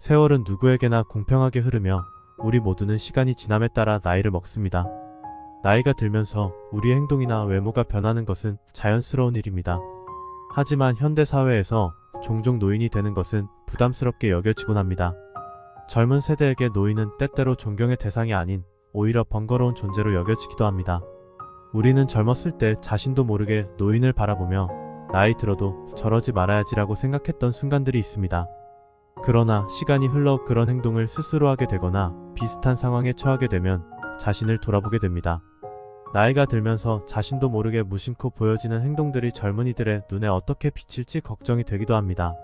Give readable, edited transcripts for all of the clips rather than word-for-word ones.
세월은 누구에게나 공평하게 흐르며 우리 모두는 시간이 지남에 따라 나이를 먹습니다. 나이가 들면서 우리의 행동이나 외모가 변하는 것은 자연스러운 일입니다. 하지만 현대 사회에서 종종 노인이 되는 것은 부담스럽게 여겨지곤 합니다. 젊은 세대에게 노인은 때때로 존경의 대상이 아닌 오히려 번거로운 존재로 여겨지기도 합니다. 우리는 젊었을 때 자신도 모르게 노인을 바라보며 나이 들어도 저러지 말아야지라고 생각했던 순간들이 있습니다. 그러나 시간이 흘러 그런 행동을 스스로 하게 되거나 비슷한 상황에 처하게 되면 자신을 돌아보게 됩니다. 나이가 들면서 자신도 모르게 무심코 보여지는 행동들이 젊은이들의 눈에 어떻게 비칠지 걱정이 되기도 합니다.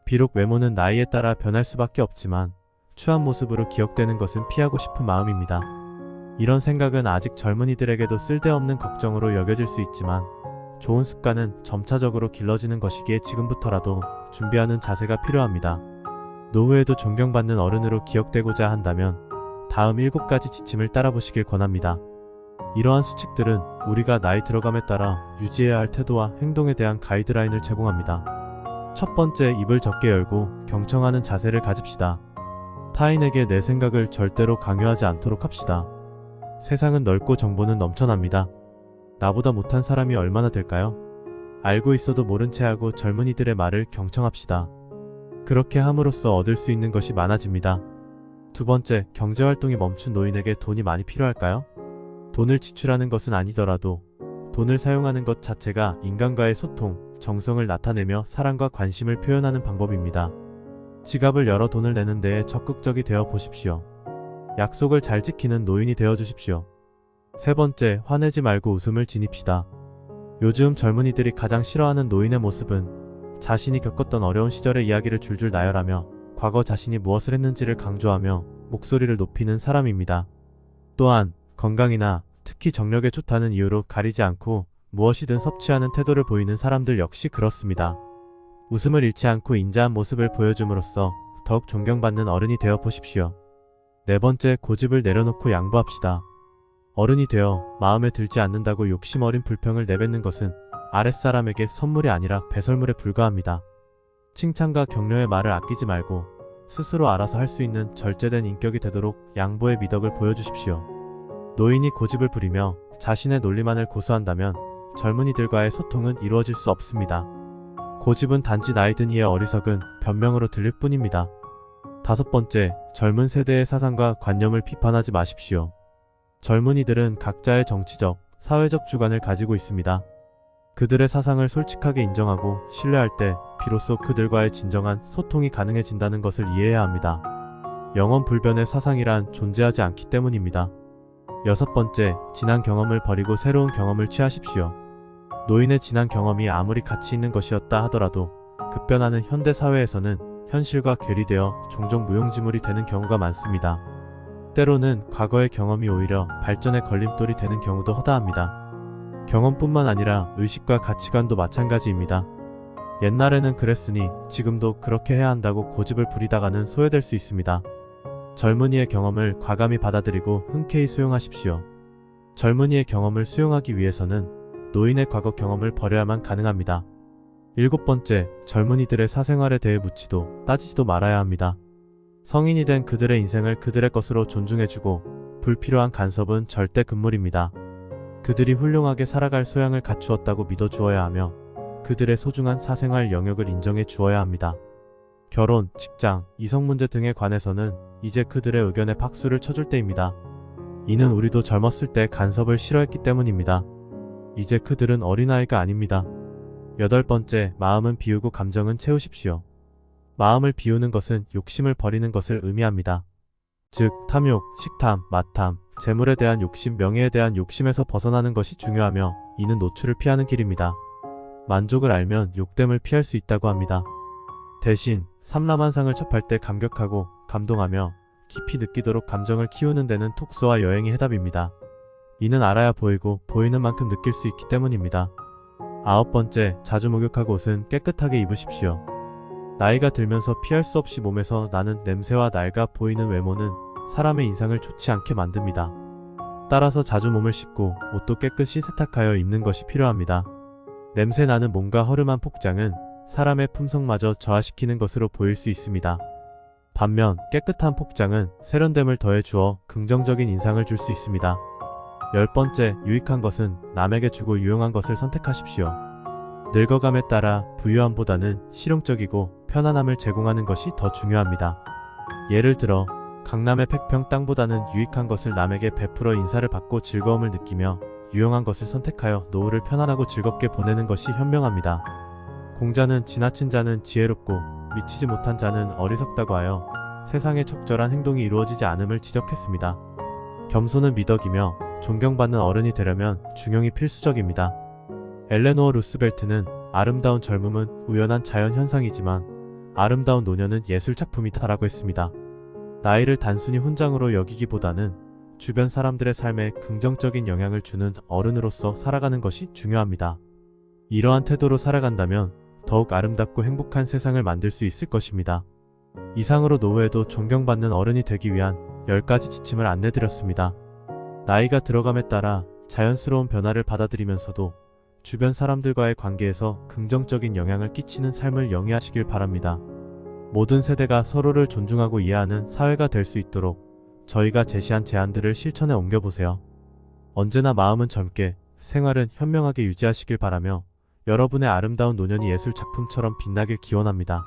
비록 외모는 나이에 따라 변할 수밖에 없지만 추한 모습으로 기억되는 것은 피하고 싶은 마음입니다. 이런 생각은 아직 젊은이들에게도 쓸데없는 걱정으로 여겨질 수 있지만 좋은 습관은 점차적으로 길러지는 것이기에 지금부터라도 준비하는 자세가 필요합니다. 노후에도 존경받는 어른으로 기억되고자 한다면 다음 7가지 지침을 따라보시길 권합니다. 이러한 수칙들은 우리가 나이 들어감에 따라 유지해야 할 태도와 행동에 대한 가이드라인을 제공합니다. 첫 번째, 입을 적게 열고 경청하는 자세를 가집시다. 타인에게 내 생각을 절대로 강요하지 않도록 합시다. 세상은 넓고 정보는 넘쳐납니다. 나보다 못한 사람이 얼마나 될까요? 알고 있어도 모른 채 하고 젊은이들의 말을 경청합시다. 그렇게 함으로써 얻을 수 있는 것이 많아집니다. 두 번째, 경제활동이 멈춘 노인에게 돈이 많이 필요할까요? 돈을 지출하는 것은 아니더라도 돈을 사용하는 것 자체가 인간과의 소통, 정성을 나타내며 사랑과 관심을 표현하는 방법입니다. 지갑을 열어 돈을 내는 데에 적극적이 되어 보십시오. 약속을 잘 지키는 노인이 되어 주십시오. 세 번째, 화내지 말고 웃음을 지닙시다. 요즘 젊은이들이 가장 싫어하는 노인의 모습은 자신이 겪었던 어려운 시절의 이야기를 줄줄 나열하며 과거 자신이 무엇을 했는지를 강조하며 목소리를 높이는 사람입니다. 또한 건강이나 특히 정력에 좋다는 이유로 가리지 않고 무엇이든 섭취하는 태도를 보이는 사람들 역시 그렇습니다. 웃음을 잃지 않고 인자한 모습을 보여줌으로써 더욱 존경받는 어른이 되어 보십시오. 네 번째, 고집을 내려놓고 양보합시다. 어른이 되어 마음에 들지 않는다고 욕심 어린 불평을 내뱉는 것은 아랫사람에게 선물이 아니라 배설물에 불과합니다. 칭찬과 격려의 말을 아끼지 말고 스스로 알아서 할 수 있는 절제된 인격이 되도록 양보의 미덕을 보여주십시오. 노인이 고집을 부리며 자신의 논리만을 고수한다면 젊은이들과의 소통은 이루어질 수 없습니다. 고집은 단지 나이 든 이의 어리석은 변명으로 들릴 뿐입니다. 다섯 번째, 젊은 세대의 사상과 관념을 비판하지 마십시오. 젊은이들은 각자의 정치적, 사회적 주관을 가지고 있습니다. 그들의 사상을 솔직하게 인정하고 신뢰할 때 비로소 그들과의 진정한 소통이 가능해진다는 것을 이해해야 합니다. 영원 불변의 사상이란 존재하지 않기 때문입니다. 여섯 번째, 지난 경험을 버리고 새로운 경험을 취하십시오. 노인의 지난 경험이 아무리 가치 있는 것이었다 하더라도 급변하는 현대 사회에서는 현실과 괴리되어 종종 무용지물이 되는 경우가 많습니다. 때로는 과거의 경험이 오히려 발전의 걸림돌이 되는 경우도 허다합니다. 경험뿐만 아니라 의식과 가치관도 마찬가지입니다. 옛날에는 그랬으니 지금도 그렇게 해야 한다고 고집을 부리다가는 소외될 수 있습니다. 젊은이의 경험을 과감히 받아들이고 흔쾌히 수용하십시오. 젊은이의 경험을 수용하기 위해서는 노인의 과거 경험을 버려야만 가능합니다. 일곱 번째, 젊은이들의 사생활에 대해 묻지도 따지지도 말아야 합니다. 성인이 된 그들의 인생을 그들의 것으로 존중해주고 불필요한 간섭은 절대 금물입니다. 그들이 훌륭하게 살아갈 소양을 갖추었다고 믿어주어야 하며 그들의 소중한 사생활 영역을 인정해 주어야 합니다. 결혼, 직장, 이성 문제 등에 관해서는 이제 그들의 의견에 박수를 쳐줄 때입니다. 이는 우리도 젊었을 때 간섭을 싫어했기 때문입니다. 이제 그들은 어린아이가 아닙니다. 여덟 번째, 마음은 비우고 감정은 채우십시오. 마음을 비우는 것은 욕심을 버리는 것을 의미합니다. 즉, 탐욕, 식탐, 마탐, 재물에 대한 욕심, 명예에 대한 욕심에서 벗어나는 것이 중요하며 이는 노출을 피하는 길입니다. 만족을 알면 욕됨을 피할 수 있다고 합니다. 대신 삼라만상을 접할 때 감격하고 감동하며 깊이 느끼도록 감정을 키우는 데는 독서와 여행이 해답입니다. 이는 알아야 보이고 보이는 만큼 느낄 수 있기 때문입니다. 아홉 번째, 자주 목욕하고 옷은 깨끗하게 입으십시오. 나이가 들면서 피할 수 없이 몸에서 나는 냄새와 낡아 보이는 외모는 사람의 인상을 좋지 않게 만듭니다. 따라서 자주 몸을 씻고 옷도 깨끗이 세탁하여 입는 것이 필요합니다. 냄새나는 몸과 허름한 복장은 사람의 품성마저 저하시키는 것으로 보일 수 있습니다. 반면 깨끗한 폭장은 세련됨을 더해 주어 긍정적인 인상을 줄 수 있습니다. 10번째, 유익한 것은 남에게 주고 유용한 것을 선택하십시오. 늙어감에 따라 부유함보다는 실용적이고 편안함을 제공하는 것이 더 중요합니다. 예를 들어 강남의 팩평 땅보다는 유익한 것을 남에게 베풀어 인사를 받고 즐거움을 느끼며 유용한 것을 선택하여 노후를 편안하고 즐겁게 보내는 것이 현명합니다. 공자는 지나친 자는 지혜롭고 미치지 못한 자는 어리석다고 하여 세상에 적절한 행동이 이루어지지 않음을 지적했습니다. 겸손은 미덕이며 존경받는 어른이 되려면 중용이 필수적입니다. 엘레노어 루스벨트는 아름다운 젊음은 우연한 자연 현상이지만 아름다운 노년은 예술 작품이다라고 했습니다. 나이를 단순히 훈장으로 여기기보다는 주변 사람들의 삶에 긍정적인 영향을 주는 어른으로서 살아가는 것이 중요합니다. 이러한 태도로 살아간다면 더욱 아름답고 행복한 세상을 만들 수 있을 것입니다. 이상으로 노후에도 존경받는 어른이 되기 위한 10가지 지침을 안내드렸습니다. 나이가 들어감에 따라 자연스러운 변화를 받아들이면서도 주변 사람들과의 관계에서 긍정적인 영향을 끼치는 삶을 영위하시길 바랍니다. 모든 세대가 서로를 존중하고 이해하는 사회가 될 수 있도록 저희가 제시한 제안들을 실천에 옮겨보세요. 언제나 마음은 젊게, 생활은 현명하게 유지하시길 바라며 여러분의 아름다운 노년이 예술 작품처럼 빛나길 기원합니다.